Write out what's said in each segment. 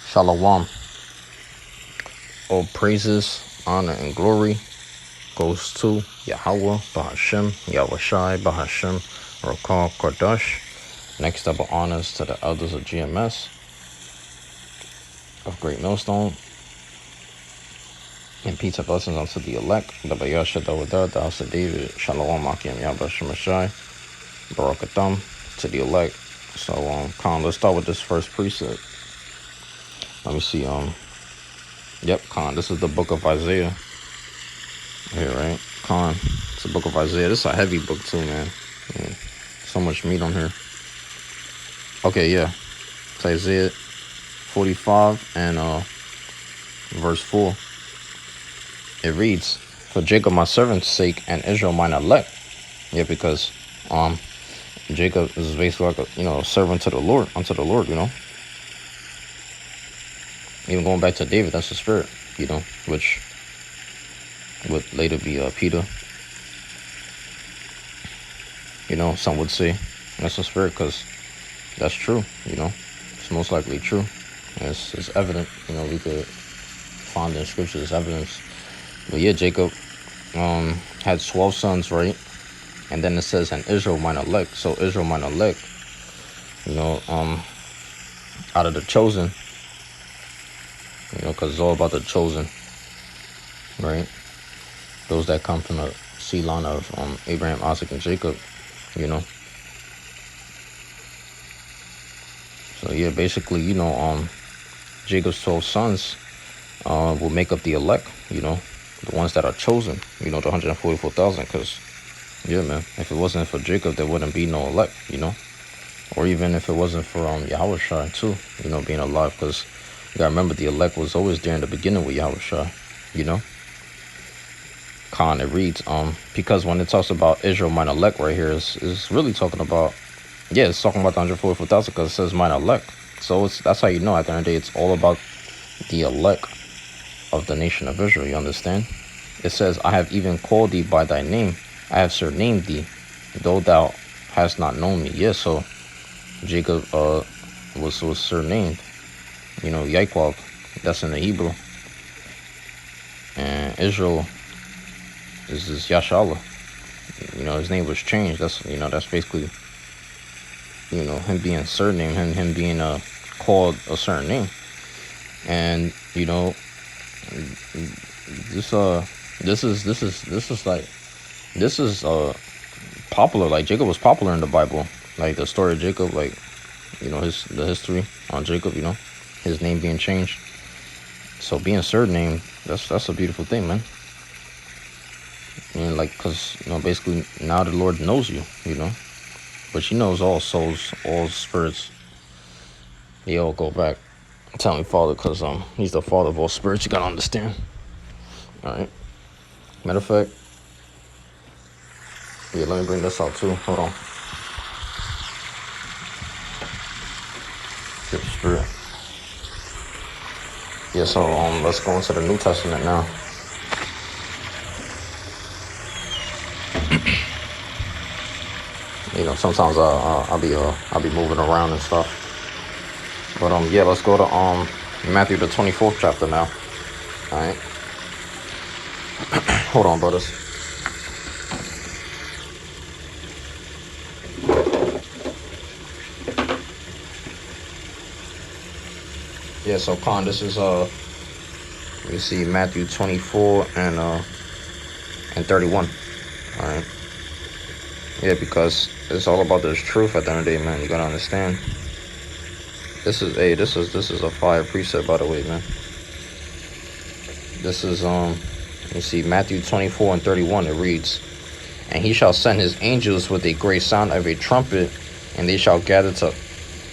Shalom. All praises, honor, and glory goes to Yahweh, Bahashem, Yahushai, Bahashem, Rakal, Kardash. Next up, honors to the elders of GMS, of Great Millstone, and peace and blessings unto the elect, the Bayasha, the house of David, Shalom, Akim, Yahweh, Shai, Barakatham, to the elect. So, Khan, let's start with this first precept. Let me see, yep, Khan, this is the book of Isaiah. Here, right? Khan, it's the book of Isaiah. This is a heavy book too, man. Yeah, so much meat on here. Okay, yeah. It's Isaiah 45 and verse 4. It reads, "For Jacob my servant's sake and Israel mine elect." Yeah, because Jacob is basically like a servant to the Lord, unto the Lord, Even going back to David, that's the spirit, which would later be Peter. Some would say that's the spirit, because that's true, It's most likely true. It's evident, we could find in scriptures evidence. But yeah, Jacob had 12 sons, right? And then it says, and Israel mine elect. So Israel mine elect, out of the chosen, because it's all about the chosen, right? Those that come from the seed line of Abraham, Isaac, and Jacob, So yeah, basically, Jacob's 12 sons will make up the elect, the ones that are chosen, the 144,000. Because, yeah, man, if it wasn't for Jacob, there wouldn't be no elect, Or even if it wasn't for Yahushua too, being alive. Because you gotta remember, the elect was always there in the beginning with Yahushua, Khan, it reads, because when it talks about Israel, mine elect right here, is really talking about, it's talking about the 144,000, because it says mine elect. So that's how at the end of the day, it's all about the elect of the nation of Israel, you understand? It says, I have even called thee by thy name, I have surnamed thee, though thou hast not known me. Yeah, so Jacob was surnamed, Yaquab, that's in the Hebrew. And Israel is Yashala. His name was changed. That's basically, him being surnamed, him being called a certain name. And this is popular. Like, Jacob was popular in the Bible. Like, the story of Jacob, like, the history on Jacob, his name being changed. So being surnamed, that's a beautiful thing, man. And because basically now the Lord knows you, but He knows all souls, all spirits. They all go back. Tell me, Father, because He's the Father of all spirits. You gotta understand. All right. Matter of fact, yeah, let me bring this out too. Hold on. Good spirit. Yeah, so let's go into the New Testament now. Sometimes I'll be moving around and stuff. But yeah, let's go to Matthew the 24th chapter now. All right. Hold on, brothers. Yeah, so Khan, this is let me see, Matthew 24 and 31. All right. Yeah, because it's all about this truth at the end of the day, man. You gotta understand. This is a fire precept, by the way, man. This is you see, Matthew 24 and 31. It reads, "And he shall send his angels with a great sound of a trumpet, and they shall gather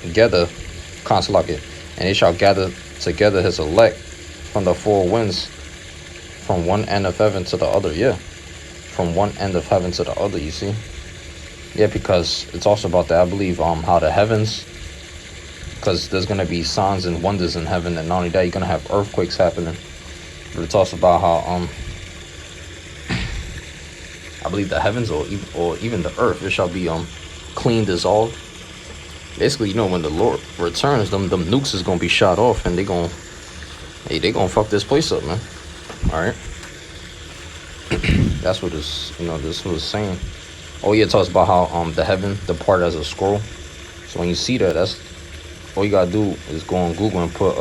together his elect from the four winds, from one end of heaven to the other." Yeah, from one end of heaven to the other. You see. Yeah, because it's also about that, I believe, how the heavens, because there's going to be signs and wonders in heaven, and not only that, you're going to have earthquakes happening. But it talks about how, I believe the heavens or even the earth, it shall be clean, dissolved. basically, when the Lord returns, them nukes is gonna be shot off, and they gonna fuck this place up, man. All right, that's what this was saying. Oh yeah, it talks about how the heaven departed as a scroll. So when you see that, that's all you gotta do is go on Google and put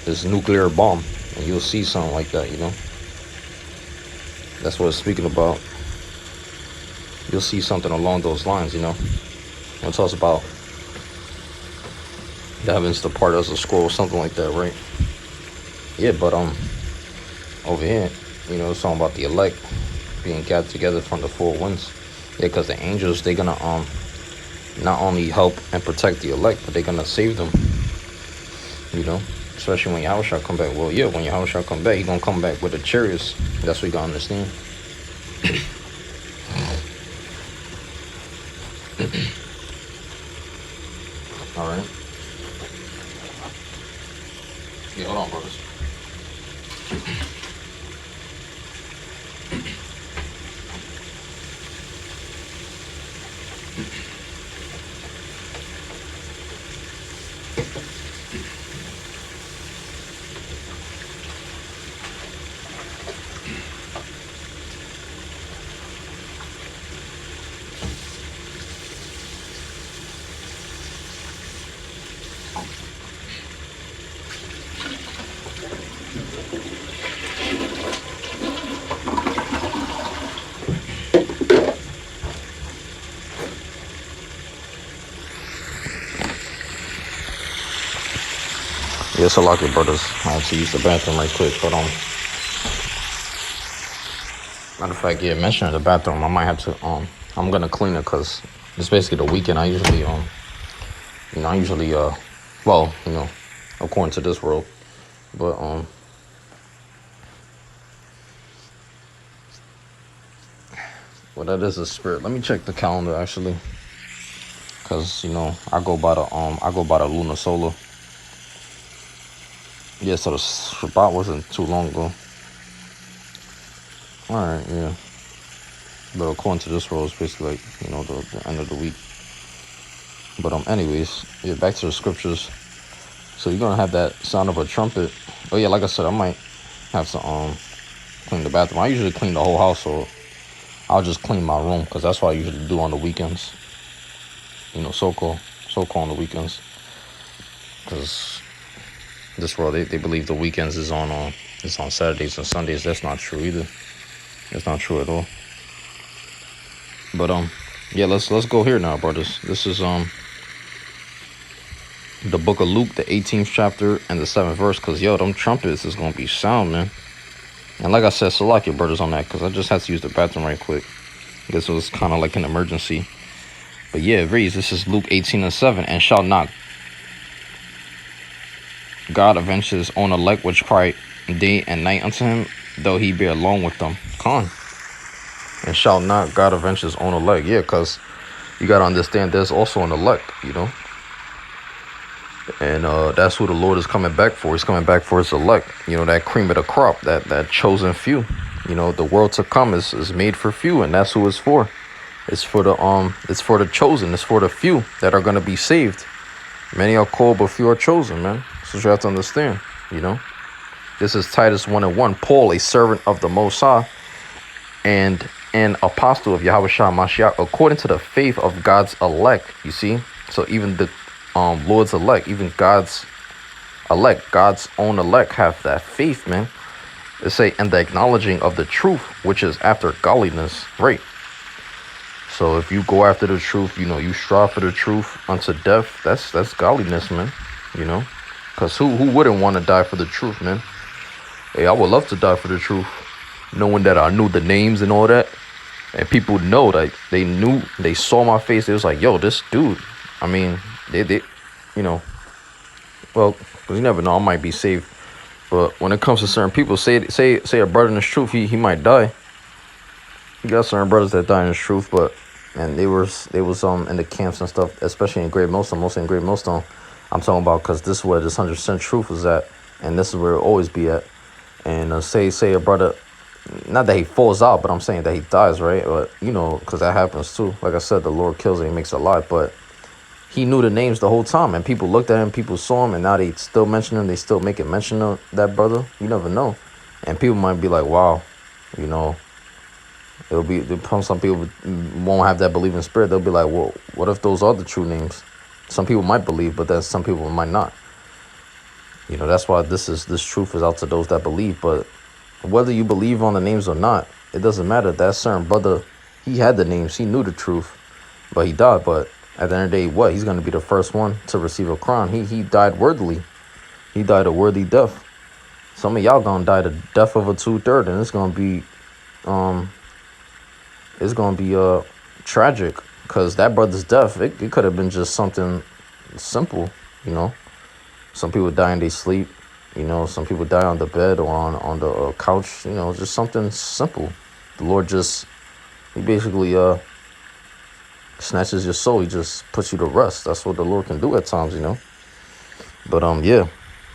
this nuclear bomb, and you'll see something like that. That's what it's speaking about. You'll see something along those lines. When it talks about the heavens depart as a scroll, something like that, right? Yeah, but over here, it's talking about the elect being gathered together from the four winds. Yeah, because the angels, they're gonna not only help and protect the elect, but they're gonna save them. Especially when Yahushua come back. Well, yeah, when Yahushua come back, he gonna come back with the chariots. That's what you gotta understand. All right. Yeah, hold on, brothers. Yeah, it's a lot of brothers. I have to use the bathroom right quick. Hold on. Matter of fact, yeah, mentioning the bathroom, I might have to I'm gonna clean it because it's basically the weekend. I usually well, according to this world, but well, that is a spirit. Let me check the calendar actually, because I go by the lunar solar. Yeah, so the Shabbat wasn't too long ago. All right, yeah. But according to this world, it's basically like the end of the week. But anyways, yeah, back to the scriptures. So you're gonna have that sound of a trumpet. Oh yeah, like I said, I might have to clean the bathroom. I usually clean the whole house, so I'll just clean my room because that's what I usually do on the weekends. So-called on the weekends, because this world they believe the weekends is on Saturdays and Sundays. That's not true either. That's not true at all. But yeah, let's go here now, brothers. This is the book of Luke, the 18th chapter and the 7th verse. Cause them trumpets is gonna be sound, man. And like I said, select your brothers on that, cause I just had to use the bathroom right quick. This was kind of like an emergency. But yeah, it reads. This is Luke 18:7. And shall not God avenge his own elect which cry day and night unto him, though he be alone with them? Con. And shall not God avenge his own elect? Yeah, because you got to understand there's also an elect, And that's who the Lord is coming back for. He's coming back for his elect. That cream of the crop, that chosen few. The world to come is made for few, and that's who it's for. It's for the chosen. It's for the few that are going to be saved. Many are called, but few are chosen, man. That's what you have to understand, This is Titus 1:1. Paul, a servant of the Most High, and an apostle of Yahushua Mashiach, according to the faith of God's elect. You see? So even the Lord's elect, even God's elect, God's own elect have that faith, man. They say, and the acknowledging of the truth, which is after godliness, right? So if you go after the truth, you strive for the truth unto death, that's godliness, man. Because who wouldn't want to die for the truth, man? Hey, I would love to die for the truth, knowing that I knew the names and all that. And people know that they saw my face. They was like, yo, this dude. I mean, they well, because you never know, I might be saved. But when it comes to certain people, say a brother in the truth, he might die. You got certain brothers that die in the truth, and they was in the camps and stuff, especially in Great Millstone, mostly in Great Millstone. I'm talking about because this is where this 100% truth is at, and this is where it'll always be at. And say a brother, not that he falls out, but I'm saying that he dies, right? But because that happens too. Like I said, the Lord kills and he makes alive. But he knew the names the whole time, and people looked at him, people saw him, and now they still mention him. They still making mention of that brother. You never know, and people might be like, "Wow, you know." It'll be some people won't have that believing spirit. They'll be like, "Well, what if those are the true names?" Some people might believe, but then some people might not. You know, that's why this truth is out to those that believe. But whether you believe on the names or not, it doesn't matter. That certain brother, he had the names, he knew the truth, but he died. But at the end of the day, what? He's going to be the first one to receive a crown. He died worthily. He died a worthy death. Some of y'all gonna die the death of a 2/3, and it's gonna be tragic, because that brother's death, it could have been just something simple, you know. Some people die in their sleep, you know. Some people die on the bed or on the couch, you know, just something simple. The Lord he basically snatches your soul. He just puts you to rest. That's what the Lord can do at times, you know. But yeah,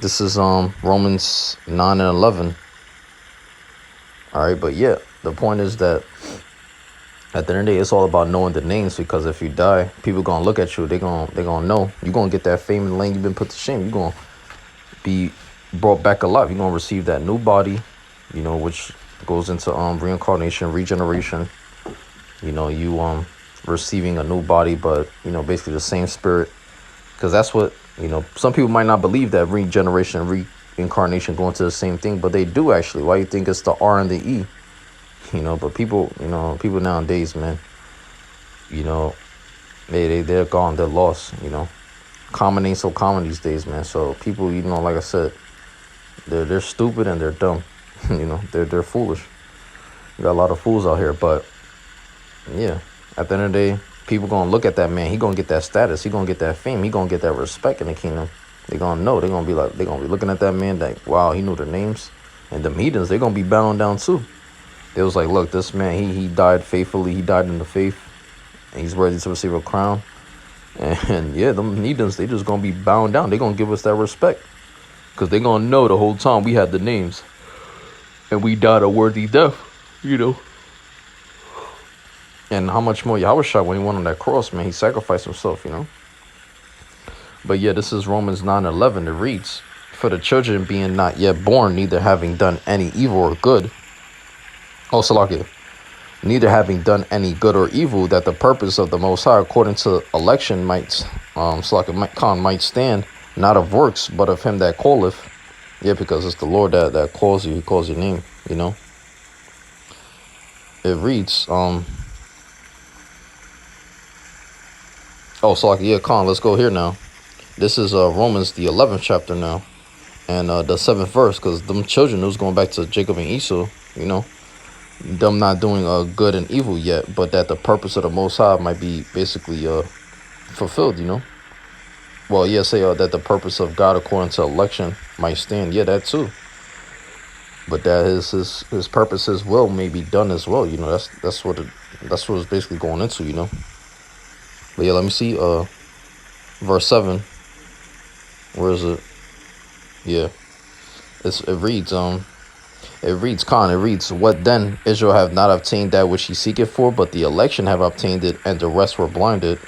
this is Romans 9 and 11. All right, but yeah, the point is that at the end of the day, it's all about knowing the names, because if you die, people gonna look at you. They gonna know. You're gonna get that fame and lane. You've been put to shame. You're gonna be brought back alive. You're gonna receive that new body, you know, which goes into reincarnation, regeneration. You know, you receiving a new body, but you know, basically the same spirit. Because that's what, you know, some people might not believe that regeneration and reincarnation go into the same thing, but they do actually. Why you think it's the R and the E? You know, but people nowadays, man, you know, they're gone, they're lost, you know. Common ain't so common these days, man. So people, you know, like I said, they're stupid and they're dumb. You know, they're foolish. We got a lot of fools out here, but yeah, at the end of the day, people gonna look at that man. He gonna get that status. He gonna get that fame. He gonna get that respect in the kingdom. They gonna know. They're gonna be looking at that man like, wow, he knew the names. And the heathens, they're gonna be bowing down too. It was like, look, this man, he died faithfully. He died in the faith, and he's worthy to receive a crown. And yeah, them heathens, they just gonna be bowing down. They gonna give us that respect, because they gonna know the whole time we had the names, and we died a worthy death, you know. And how much more Yahushua, when he went on that cross, man, he sacrificed himself, you know. But yeah, this is Romans 9:11. It reads, "For the children being not yet born, neither having done any evil or good." Oh, Salakia. "Neither having done any good or evil, that the purpose of the Most High according to election might stand, not of works, but of him that calleth." Yeah, because it's the Lord that calls you. He calls your name, you know. It reads, Salakia, yeah, let's go here now. This is Romans, the 11th chapter now, and the 7th verse, because them children, it was going back to Jacob and Esau, you know. Them not doing good and evil yet, but that the purpose of the Most High might be basically fulfilled, you know. Well, yeah, say that the purpose of God according to election might stand. Yeah, that too. But that his purpose, his will may be done as well. You know, that's what it's basically going into, you know. But yeah, let me see. Verse 7. Where is it? Yeah, it reads, "What then? Israel have not obtained that which he seeketh for, but the election have obtained it, and the rest were blinded."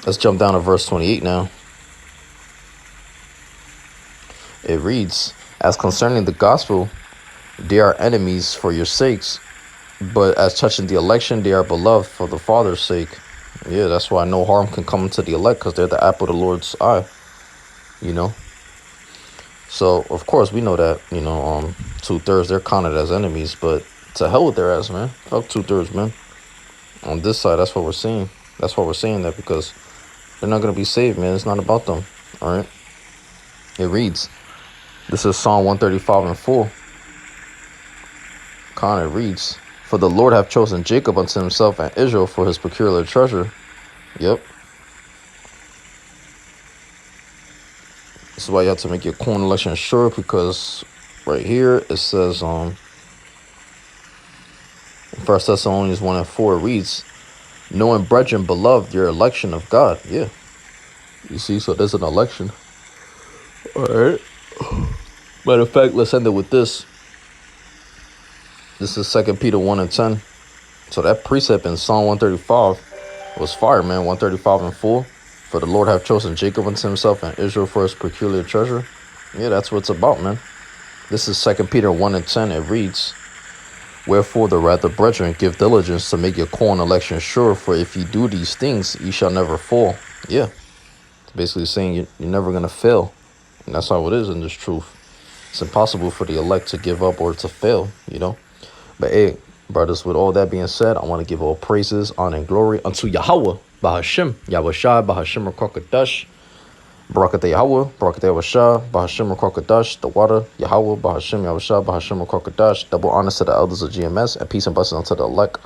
Let's jump down to verse 28 now. It reads, "As concerning the gospel, they are enemies for your sakes, but as touching the election, they are beloved for the Father's sake." Yeah, that's why no harm can come to the elect, because they're the apple of the Lord's eye, you know. So, of course, we know that, you know, 2/3, they're counted as enemies, but to hell with their ass, man. Fuck 2/3, man. On this side, that's what we're seeing. That's why we're saying that, because they're not going to be saved, man. It's not about them, all right? It reads, this is Psalm 135 and 4. It reads, "For the Lord hath chosen Jacob unto himself, and Israel for his peculiar treasure." Yep. This is why you have to make your corn election sure, because right here it says, 1 Thessalonians 1 and 4, it reads, "Knowing, brethren, beloved, your election of God." Yeah. You see, so there's an election. All right. Matter of fact, let's end it with this. This is 2 Peter 1 and 10. So that precept in Psalm 135, It was fire, man. 135 and 4. For the Lord have chosen Jacob unto himself and Israel for his peculiar treasure. Yeah, that's what it's about, man. This is 2 Peter 1 and 10. It reads, wherefore the rather, brethren, give diligence to make your call and election sure, for if you do these things, ye shall never fall. Yeah, it's basically saying you're never going to fail. And that's how it is in this truth. It's impossible for the elect to give up or to fail, you know. But hey, brothers, with all that being said, I want to give all praises, honor, and glory unto Yahweh, Bahashim, Yahweh Shai, Bahashim Rakakadash, Barakatah Yahweh, Barakatah Yahweh Shai, Bahashim Rakakadash, the water, Yahweh, Bahashim Yahweh Shai, Bahashim Rakakadash, double honors to the elders of GMS, and peace and blessings unto the elect,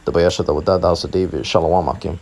the Bayasha, the Wadad, the house of David, Shalom Akim.